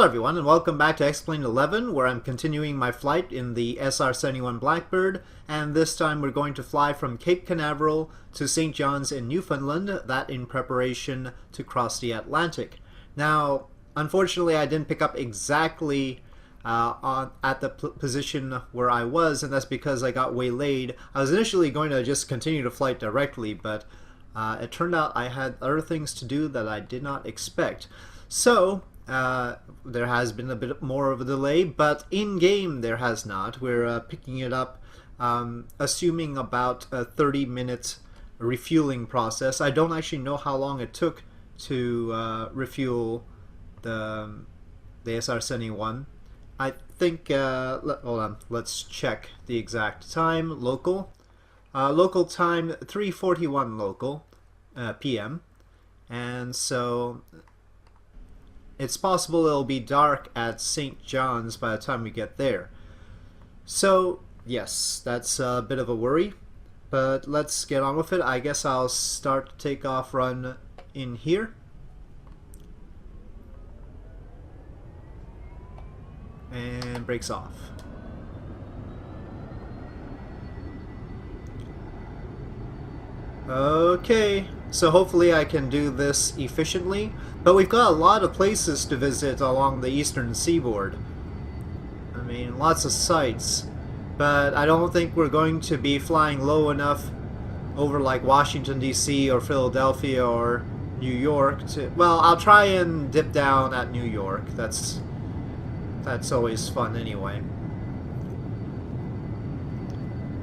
Hello everyone and welcome back to X-Plane 11, where I'm continuing my flight in the SR-71 Blackbird, and this time we're going to fly from Cape Canaveral to St. John's in Newfoundland, that in preparation to cross the Atlantic. Now, unfortunately I didn't pick up exactly at the position where I was, and that's because I got waylaid. I was initially going to just continue to flight directly, but it turned out I had other things to do that I did not expect. So, there has been a bit more of a delay, but in-game there has not. We're picking it up, assuming about a 30-minute refueling process. I don't actually know how long it took to refuel the SR-71. I think, hold on, let's check the exact time. Local time 3:41 local p.m. and so it's possible it'll be dark at St. John's by the time we get there. So, yes, that's a bit of a worry, but let's get on with it. I guess I'll start takeoff run in here. And brakes off. Okay, so hopefully I can do this efficiently, but we've got a lot of places to visit along the eastern seaboard. I mean, lots of sites, but I don't think we're going to be flying low enough over like Washington DC or Philadelphia or New York to, well, I'll try and dip down at New York. That's always fun anyway.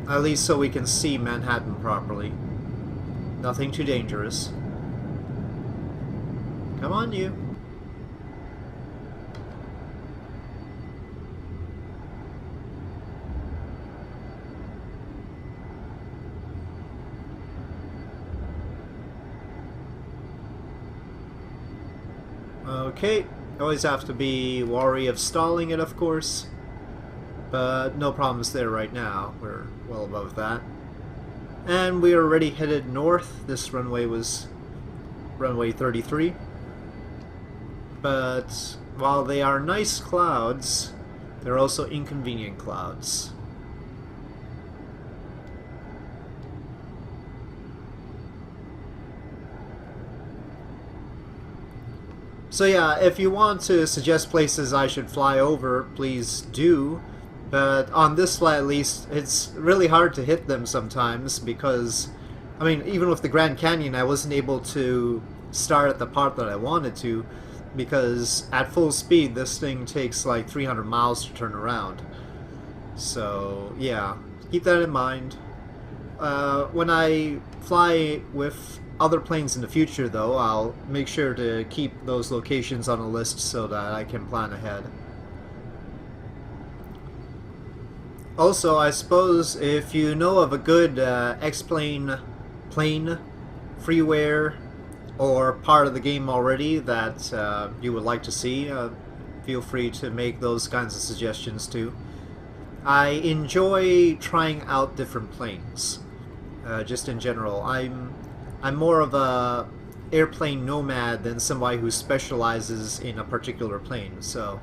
At least so we can see Manhattan properly. Nothing too dangerous. Come on, you. Okay, always have to be wary of stalling it, of course, but no problems there right now. We're well above that. And we are already headed north. This runway was runway 33. But while they are nice clouds, they're also inconvenient clouds. So yeah, if you want to suggest places I should fly over, please do. But on this flight at least, it's really hard to hit them sometimes because, I mean, even with the Grand Canyon, I wasn't able to start at the part that I wanted to because at full speed, this thing takes like 300 miles to turn around. So, yeah, keep that in mind. When I fly with other planes in the future, though, I'll make sure to keep those locations on a list so that I can plan ahead. Also, I suppose if you know of a good X-Plane plane, freeware, or part of the game already that you would like to see, feel free to make those kinds of suggestions too. I enjoy trying out different planes, just in general. I'm more of a airplane nomad than somebody who specializes in a particular plane, so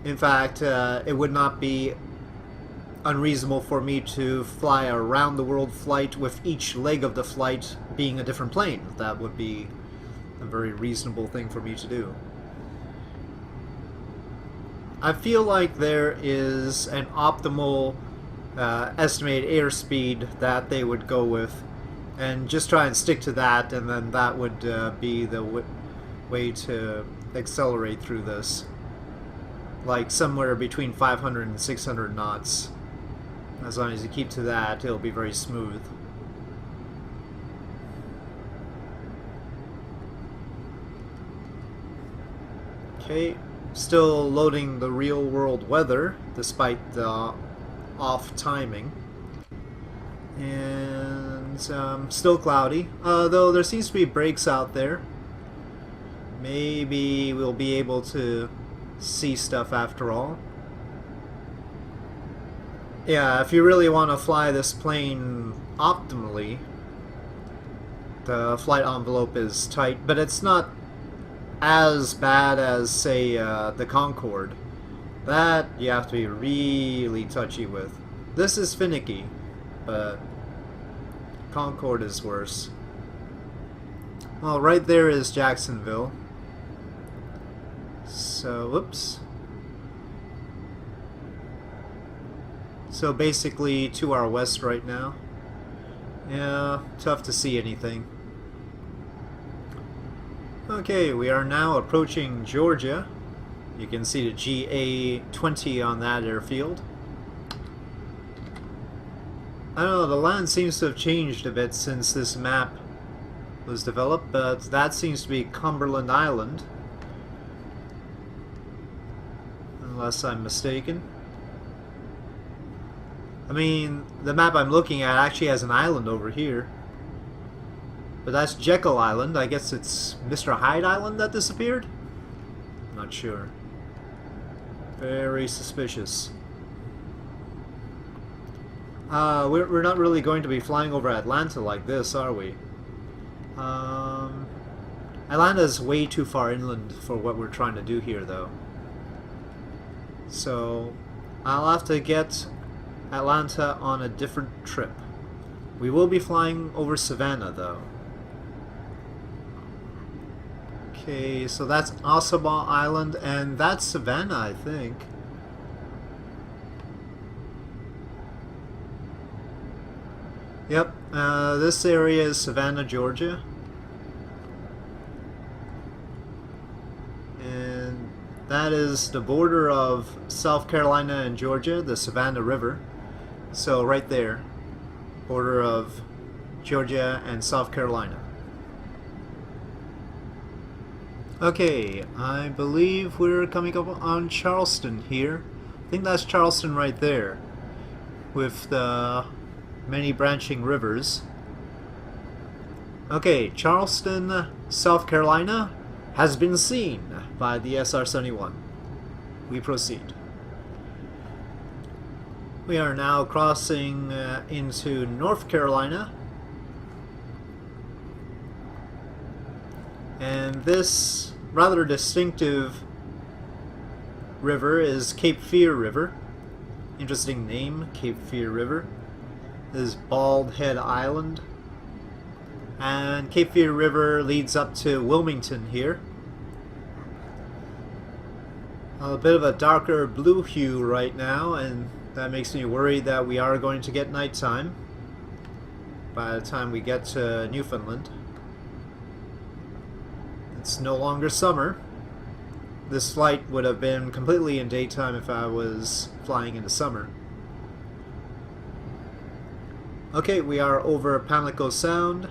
in fact, it would not be unreasonable for me to fly a round-the-world flight with each leg of the flight being a different plane. That would be a very reasonable thing for me to do. I feel like there is an optimal estimated airspeed that they would go with, and just try and stick to that, and then that would be the way to accelerate through this. Like somewhere between 500 and 600 knots. As long as you keep to that, it'll be very smooth. Okay, still loading the real world weather despite the off timing. And still cloudy, though there seems to be breaks out there. Maybe we'll be able to see stuff after all. Yeah, if you really want to fly this plane optimally, the flight envelope is tight, but it's not as bad as, say, the Concorde. That you have to be really touchy with. This is finicky, but Concorde is worse. Well, right there is Jacksonville. So, whoops. So basically to our west right now. Yeah, tough to see anything. Okay, we are now approaching Georgia. You can see the GA-20 on that airfield. I don't know, the land seems to have changed a bit since this map was developed, but that seems to be Cumberland Island. Unless I'm mistaken. I mean, the map I'm looking at actually has an island over here. But that's Jekyll Island. I guess it's Mr. Hyde Island that disappeared? Not sure. Very suspicious. We're not really going to be flying over Atlanta like this, are we? Atlanta's way too far inland for what we're trying to do here, though. So, I'll have to get Atlanta on a different trip. We will be flying over Savannah, though. Okay, so that's Ossabaw Island, and that's Savannah, I think. Yep, this area is Savannah, Georgia. And that is the border of South Carolina and Georgia, the Savannah River. So right there, border of Georgia and South Carolina. Okay, I believe we're coming up on Charleston here. I think that's Charleston right there, with the many branching rivers. Okay, Charleston, South Carolina has been seen by the SR-71. We proceed. We are now crossing into North Carolina. And this rather distinctive river is Cape Fear River. Interesting name, Cape Fear River. This is Bald Head Island. And Cape Fear River leads up to Wilmington here. A bit of a darker blue hue right now, and that makes me worried that we are going to get nighttime by the time we get to Newfoundland. It's no longer summer. This flight would have been completely in daytime if I was flying in the summer. Okay, we are over Pamlico Sound.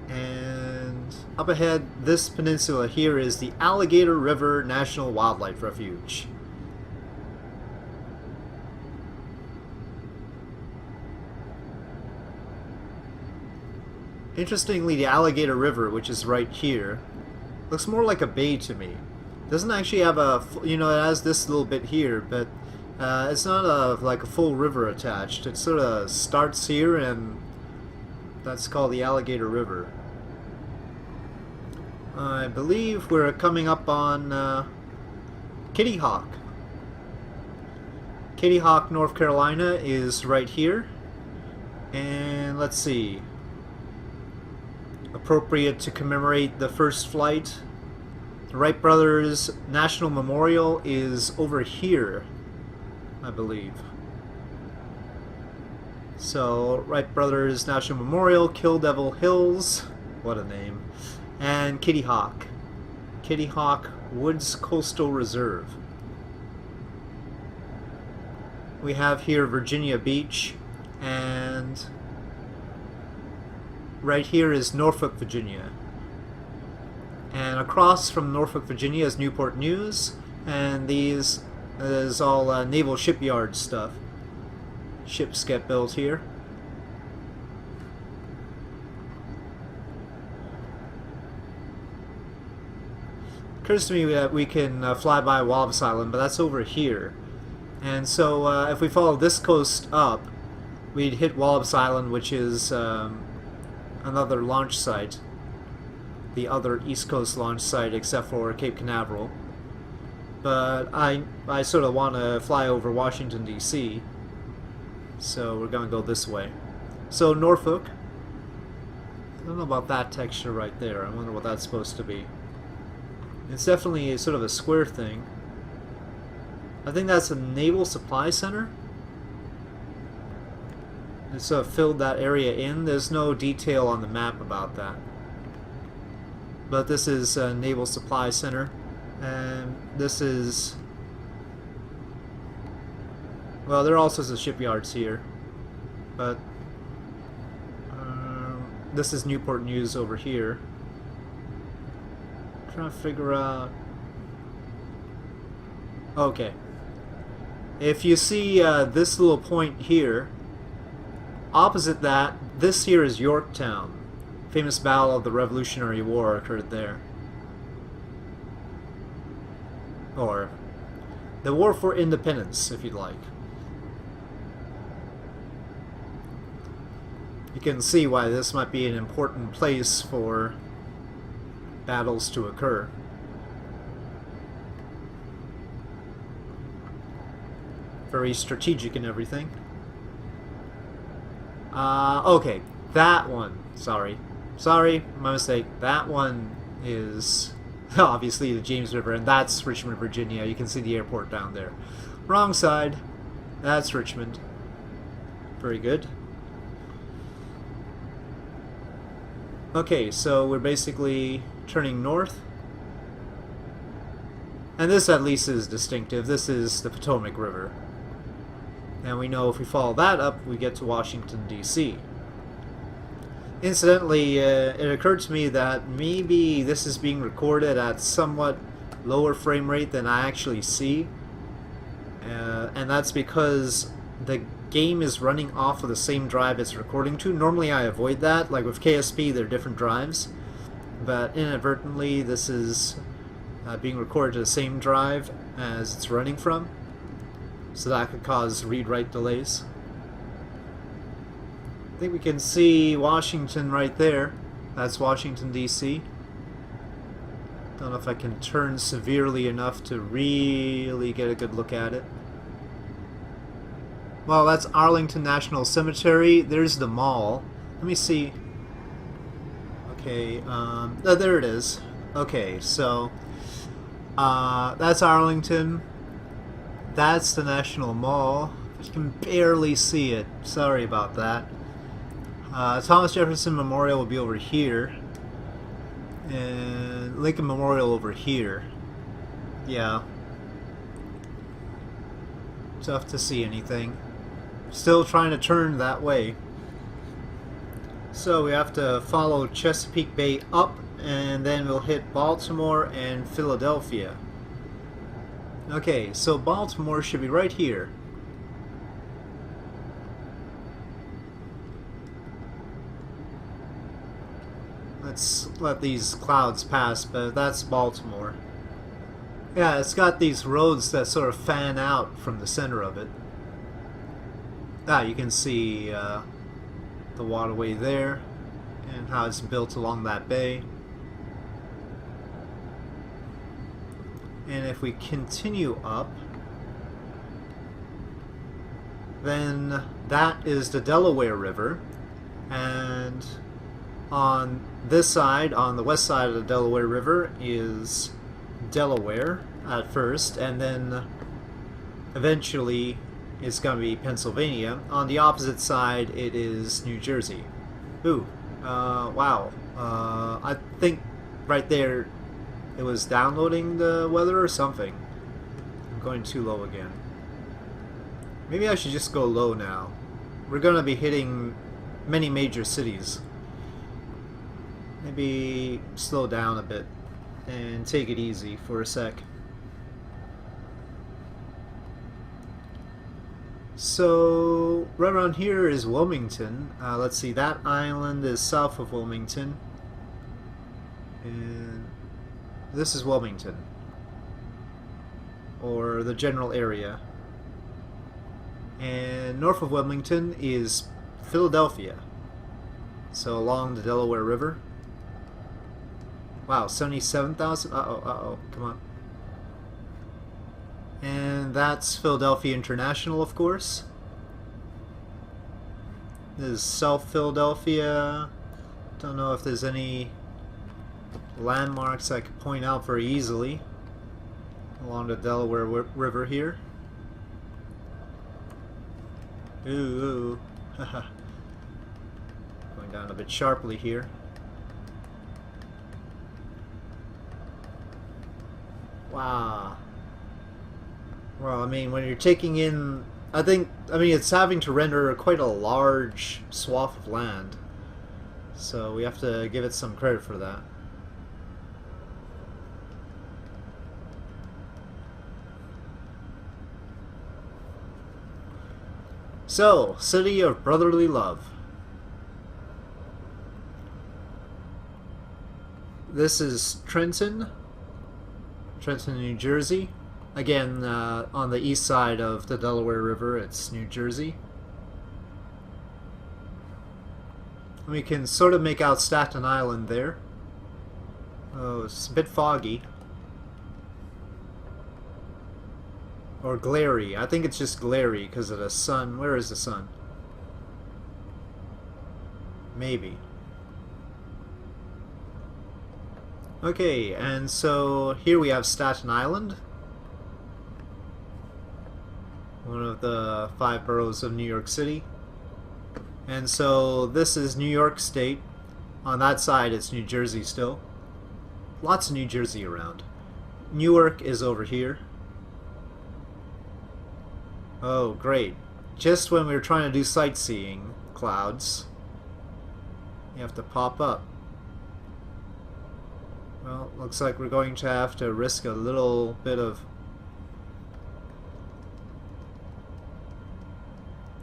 And up ahead, this peninsula here is the Alligator River National Wildlife Refuge. Interestingly, the Alligator River, which is right here, looks more like a bay to me. It doesn't actually have a, you know, it has this little bit here, but it's not like a full river attached. It sort of starts here, and that's called the Alligator River. I believe we're coming up on Kitty Hawk. Kitty Hawk, North Carolina is right here. And let's see. Appropriate to commemorate the first flight. The Wright Brothers National Memorial is over here, I believe. So, Wright Brothers National Memorial, Kill Devil Hills, what a name, and Kitty Hawk. Kitty Hawk Woods Coastal Reserve. We have here Virginia Beach, and right here is Norfolk, Virginia. And across from Norfolk, Virginia is Newport News, and these is all naval shipyard stuff. Ships get built here. Occurs to me that we can fly by Walvis Island, but that's over here. And so if we follow this coast up, we'd hit Walvis Island, which is another launch site. the other East Coast launch site except for Cape Canaveral. But I sort of want to fly over Washington, D.C., so we're going to go this way. So Norfolk, I don't know about that texture right there. I wonder what that's supposed to be. It's definitely sort of a square thing. I think that's a Naval Supply Center. It sort of filled that area in. There's no detail on the map about that. But this is a Naval Supply Center. And this is... well, there are all sorts of shipyards here. But... this is Newport News over here. I'm trying to figure out... okay. If you see this little point here, opposite that, this here is Yorktown. Famous battle of the Revolutionary War occurred there. Or the War for Independence, if you'd like. You can see why this might be an important place for battles to occur. Very strategic and everything. Okay, that one. Sorry, my mistake. That one is obviously the James River, and that's Richmond, Virginia. You can see the airport down there. Wrong side. That's Richmond. Very good. Okay, so we're basically turning north. And this at least is distinctive. This is the Potomac River. And we know if we follow that up, we get to Washington, D.C. Incidentally, it occurred to me that maybe this is being recorded at somewhat lower frame rate than I actually see. And that's because the game is running off of the same drive it's recording to. Normally I avoid that. Like with KSP, they're different drives. But inadvertently, this is being recorded to the same drive as it's running from. So that could cause read-write delays. I think we can see Washington right there. That's Washington, D.C. Don't know if I can turn severely enough to really get a good look at it. Well, that's Arlington National Cemetery. There's the mall. Let me see. Okay, oh, there it is. Okay, so that's Arlington. That's the National Mall. You can barely see it. Sorry about that. Thomas Jefferson Memorial will be over here. And Lincoln Memorial over here. Yeah. Tough to see anything. Still trying to turn that way. So we have to follow Chesapeake Bay up, and then we'll hit Baltimore and Philadelphia. Okay, so Baltimore should be right here. Let's let these clouds pass, but that's Baltimore. Yeah, it's got these roads that sort of fan out from the center of it. Ah, you can see the waterway there and how it's built along that bay. And if we continue up, then that is the Delaware River, and on this side, on the west side of the Delaware River, is Delaware at first, and then eventually it's going to be Pennsylvania. On the opposite side, it is New Jersey. Ooh, wow. I think right there it was downloading the weather or something. I'm going too low again. Maybe I should just go low now. We're going to be hitting many major cities. Maybe slow down a bit and take it easy for a sec. So right around here is Wilmington. Let's see, that island is south of Wilmington, and this is Wilmington, or the general area. And north of Wilmington is Philadelphia, so along the Delaware River. Wow, 77,000? Uh-oh, uh-oh, come on. And that's Philadelphia International, of course. This is South Philadelphia. Don't know if there's any landmarks I could point out very easily along the Delaware River here. Ooh, haha. Going down a bit sharply here. Wow. Well, I mean, when you're taking in, I mean, it's having to render quite a large swath of land. So we have to give it some credit for that. So, City of Brotherly Love. This is Trenton, New Jersey. Again, on the east side of the Delaware River, it's New Jersey. We can sort of make out Staten Island there. Oh, it's a bit foggy. Or glary. I think it's just glary because of the sun. Where is the sun? Maybe. Okay, and so here we have Staten Island. One of the 5 boroughs of New York City. And so this is New York State. On that side it's New Jersey still. Lots of New Jersey around. Newark is over here. Oh, great. Just when we were trying to do sightseeing, clouds, you have to pop up. Well, looks like we're going to have to risk a little bit of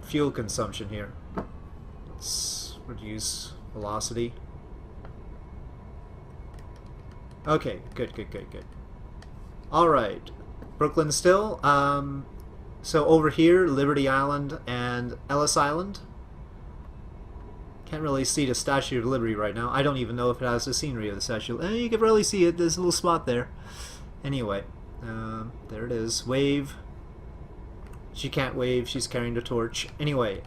fuel consumption here. Let's reduce velocity. Okay, good. Alright, Brooklyn still. So over here, Liberty Island and Ellis Island. Can't really see the Statue of Liberty right now. I don't even know if it has the scenery of the Statue. You can really see it. There's a little spot there. Anyway, there it is. Wave. She can't wave. She's carrying the torch. Anyway,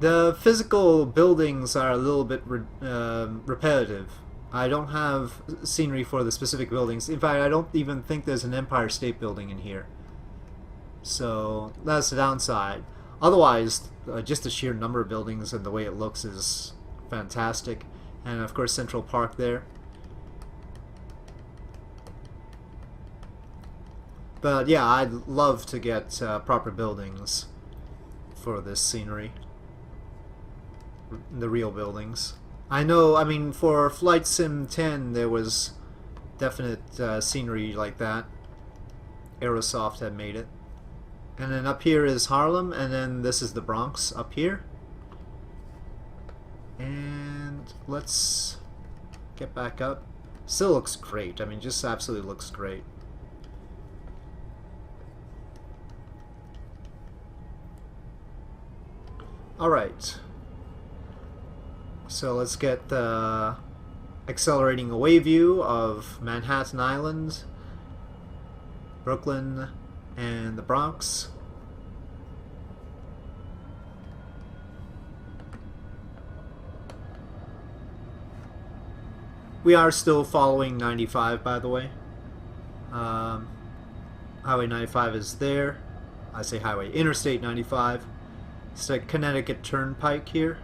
the physical buildings are a little bit repetitive. I don't have scenery for the specific buildings. In fact, I don't even think there's an Empire State Building in here. So that's the downside. Otherwise, just the sheer number of buildings and the way it looks is fantastic. And of course Central Park there. But yeah, I'd love to get proper buildings for this scenery. The real buildings. I know, I mean, for Flight Sim 10 there was definite scenery like that. Aerosoft had made it. And then up here is Harlem, and then this is the Bronx up here. And let's get back up. Still looks great. I mean, just absolutely looks great. Alright. So let's get the accelerating away view of Manhattan Island, Brooklyn, and the Bronx. We are still following 95, by the way. Highway 95 is there. I say highway, Interstate 95. It's the Connecticut Turnpike here.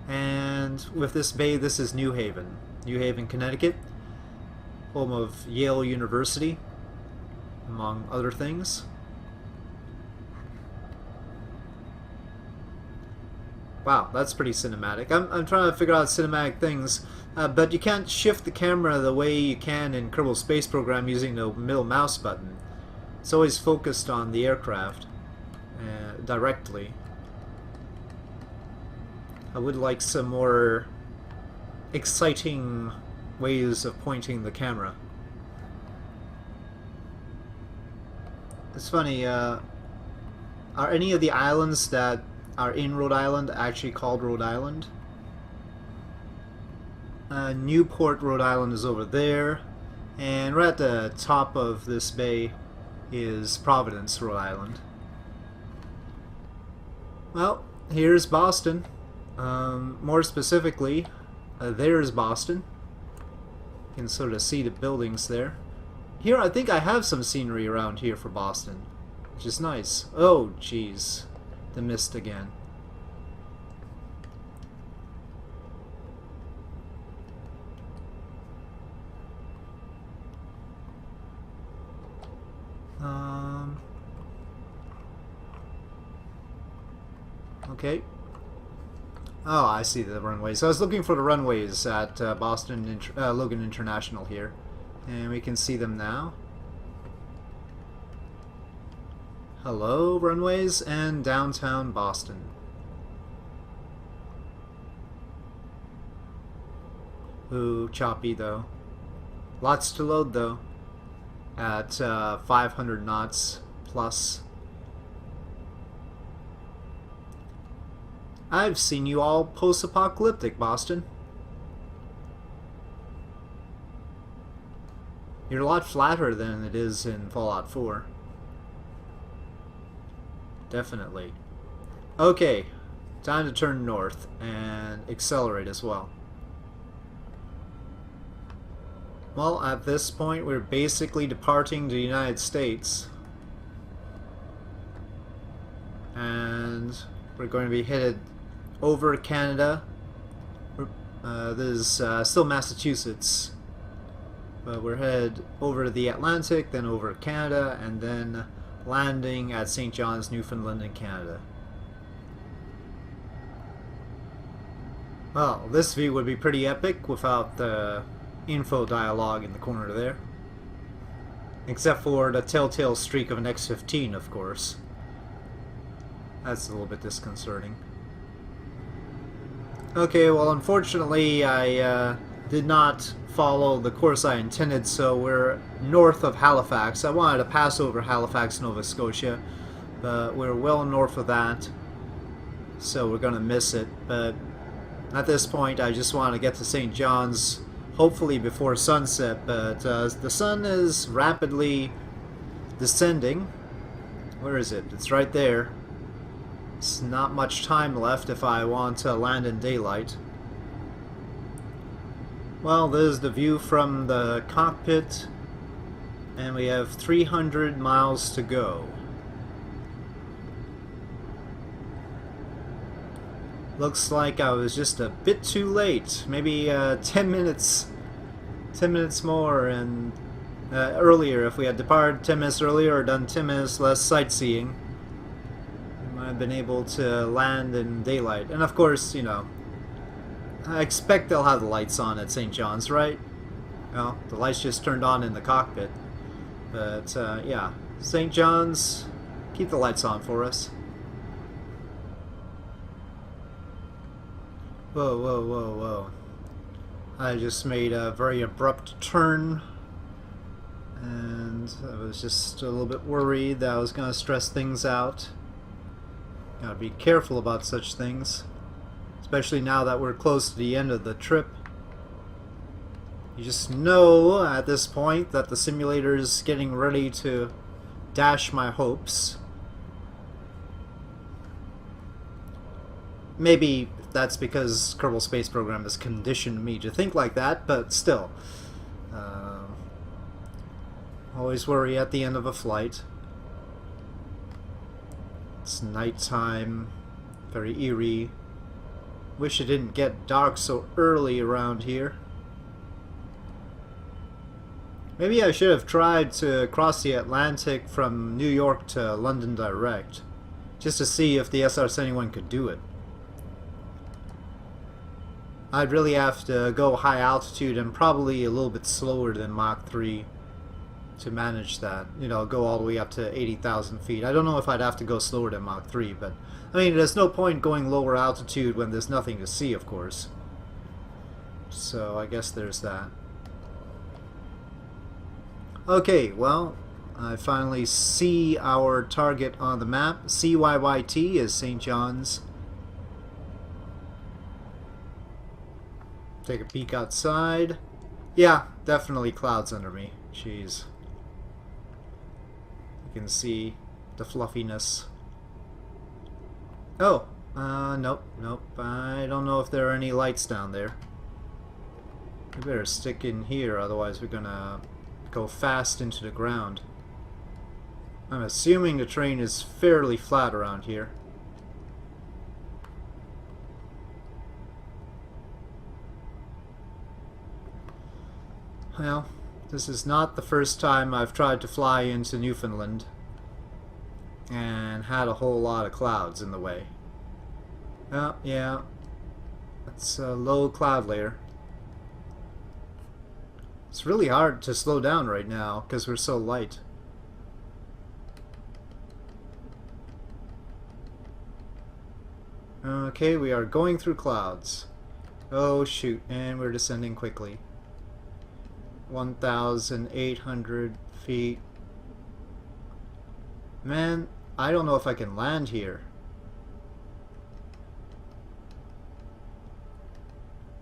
And with this bay, this is New Haven. New Haven, Connecticut. Home of Yale University, among other things. Wow, that's pretty cinematic. I'm trying to figure out cinematic things, but you can't shift the camera the way you can in Kerbal Space Program using the middle mouse button. It's always focused on the aircraft directly. I would like some more exciting ways of pointing the camera. It's funny, are any of the islands that are in Rhode Island actually called Rhode Island? Newport, Rhode Island is over there. And right at the top of this bay is Providence, Rhode Island. Well, here's Boston. More specifically, there's Boston. You can sort of see the buildings there. Here, I think I have some scenery around here for Boston, which is nice. Oh, jeez. The mist again. Okay. Oh, I see the runways. So I was looking for the runways at Logan International here. And we can see them now. Hello, runways, and downtown Boston. Ooh, choppy though. Lots to load though. At 500 knots plus. I've seen you all post-apocalyptic, Boston. You're a lot flatter than it is in Fallout 4. Definitely. Okay, time to turn north and accelerate as well. Well, at this point we're basically departing the United States. And we're going to be headed over Canada. There's still Massachusetts. But we're headed over the Atlantic, then over Canada, and then landing at St. John's, Newfoundland in Canada. Well, this view would be pretty epic without the info dialogue in the corner there. Except for the telltale streak of an X-15, of course. That's a little bit disconcerting. Okay, well, unfortunately, I did not follow the course I intended, so we're north of Halifax. I wanted to pass over Halifax, Nova Scotia, but we're well north of that, so we're gonna miss it. But at this point, I just want to get to St. John's, hopefully before sunset, but the sun is rapidly descending. Where is it? It's right there. It's not much time left if I want to land in daylight. Well, there's the view from the cockpit, and we have 300 miles to go. Looks like I was just a bit too late. Maybe 10 minutes more, and earlier. If we had departed 10 minutes earlier or done 10 minutes less sightseeing, we might have been able to land in daylight. And of course, you know, I expect they'll have the lights on at St. John's, right? Well, the lights just turned on in the cockpit. But, yeah. St. John's, keep the lights on for us. Whoa, whoa, whoa, whoa. I just made a very abrupt turn. And I was just a little bit worried that I was going to stress things out. Gotta be careful about such things. Especially now that we're close to the end of the trip. You just know at this point that the simulator is getting ready to dash my hopes. Maybe that's because Kerbal Space Program has conditioned me to think like that, but still. Always worry at the end of a flight. It's nighttime, very eerie. Wish it didn't get dark so early around here. Maybe I should have tried to cross the Atlantic from New York to London direct, just to see if the SR-71 could do it. I'd really have to go high altitude and probably a little bit slower than Mach 3 to manage that. You know, go all the way up to 80,000 feet. I don't know if I'd have to go slower than Mach 3, but I mean, there's no point going lower altitude when there's nothing to see, of course. So I guess there's that. Okay, well, I finally see our target on the map. CYYT is St. John's. Take a peek outside. Yeah, definitely clouds under me. Jeez. You can see the fluffiness. Oh, nope, nope. I don't know if there are any lights down there. We better stick in here, otherwise we're gonna go fast into the ground. I'm assuming the terrain is fairly flat around here. Well, this is not the first time I've tried to fly into Newfoundland and had a whole lot of clouds in the way. Oh, yeah, it's a low cloud layer. It's really hard to slow down right now because we're so light. Okay, we are going through clouds. Oh shoot, and we're descending quickly. 1,800 feet. Man, I don't know if I can land here.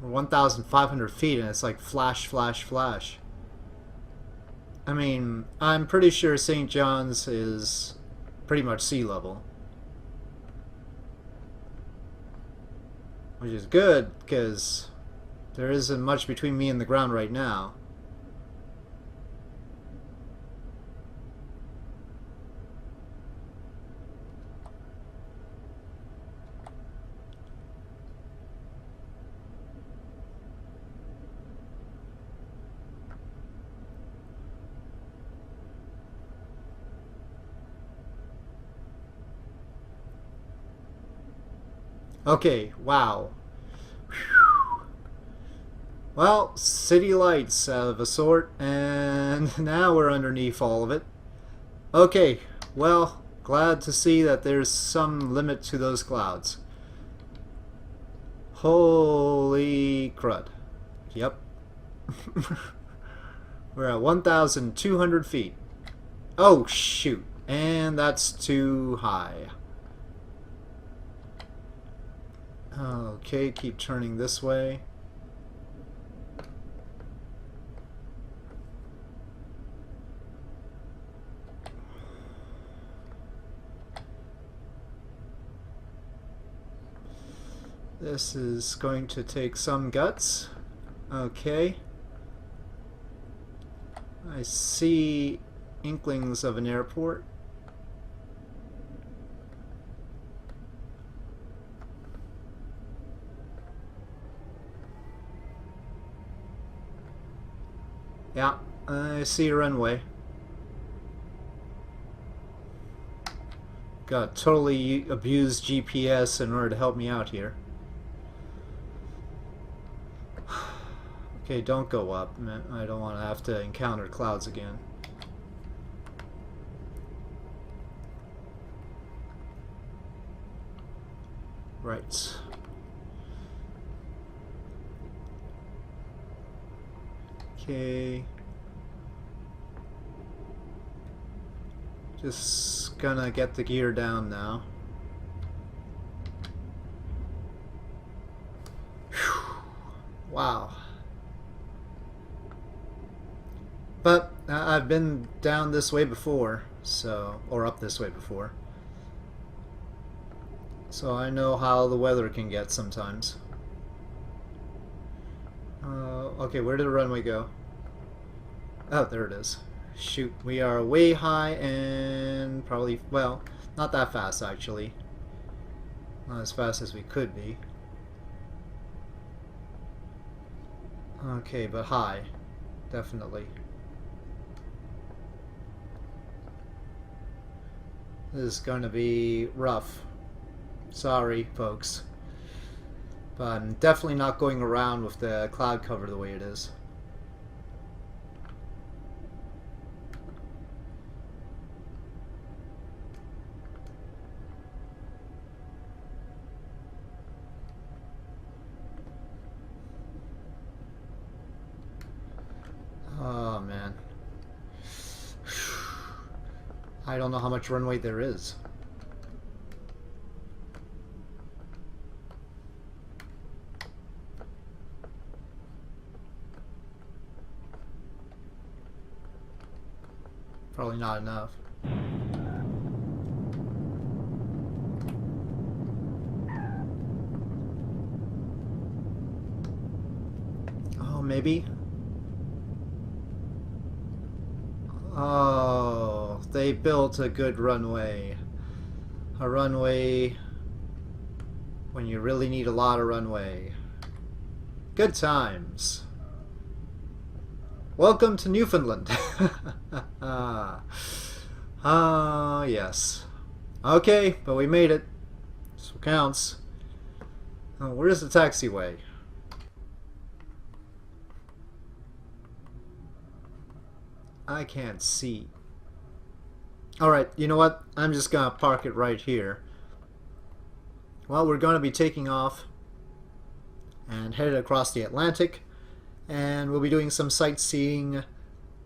We're 1,500 feet and it's like flash, flash, flash. I mean, I'm pretty sure St. John's is pretty much sea level. Which is good, because there isn't much between me and the ground right now. Okay, wow. Whew. Well, city lights of a sort, and now we're underneath all of it. Okay, well, glad to see that there's some limit to those clouds. Holy crud. Yep. We're at 1,200 feet. Oh, shoot. And that's too high. Okay, keep turning this way. This is going to take some guts. Okay. I see inklings of an airport. Yeah, I see a runway. Got totally abused GPS in order to help me out here. Okay, don't go up. I don't want to have to encounter clouds again. Right. Okay. Just gonna get the gear down now. Whew. Wow. But I've been down this way before, so, or up this way before. So I know how the weather can get sometimes. Okay, where did the runway go? Oh, there it is. Shoot, we are way high and probably, well, not that fast actually. Not as fast as we could be. Okay, but high. Definitely. This is going to be rough. Sorry, folks. But I'm definitely not going around with the cloud cover the way it is. Oh, man. I don't know how much runway there is. Probably not enough. Oh, maybe? Oh, they built a good runway. A runway when you really need a lot of runway. Good times. Welcome to Newfoundland. Yes. Okay, but we made it. So counts. Oh, where's the taxiway? I can't see. Alright, you know what? I'm just gonna park it right here. Well, we're gonna be taking off and headed across the Atlantic, and we'll be doing some sightseeing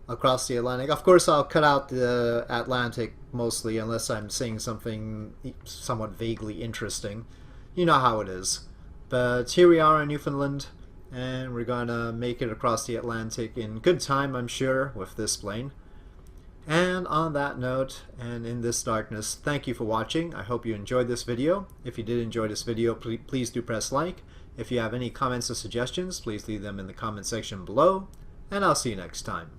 across the Atlantic. Of course, I'll cut out the Atlantic mostly unless I'm saying something somewhat vaguely interesting. You know how it is. But here we are in Newfoundland, and we're gonna make it across the Atlantic in good time, I'm sure, with this plane. And on that note, and in this darkness, thank you for watching. I hope you enjoyed this video. If you did enjoy this video, please do press like. If you have any comments or suggestions, please leave them in the comment section below, and I'll see you next time.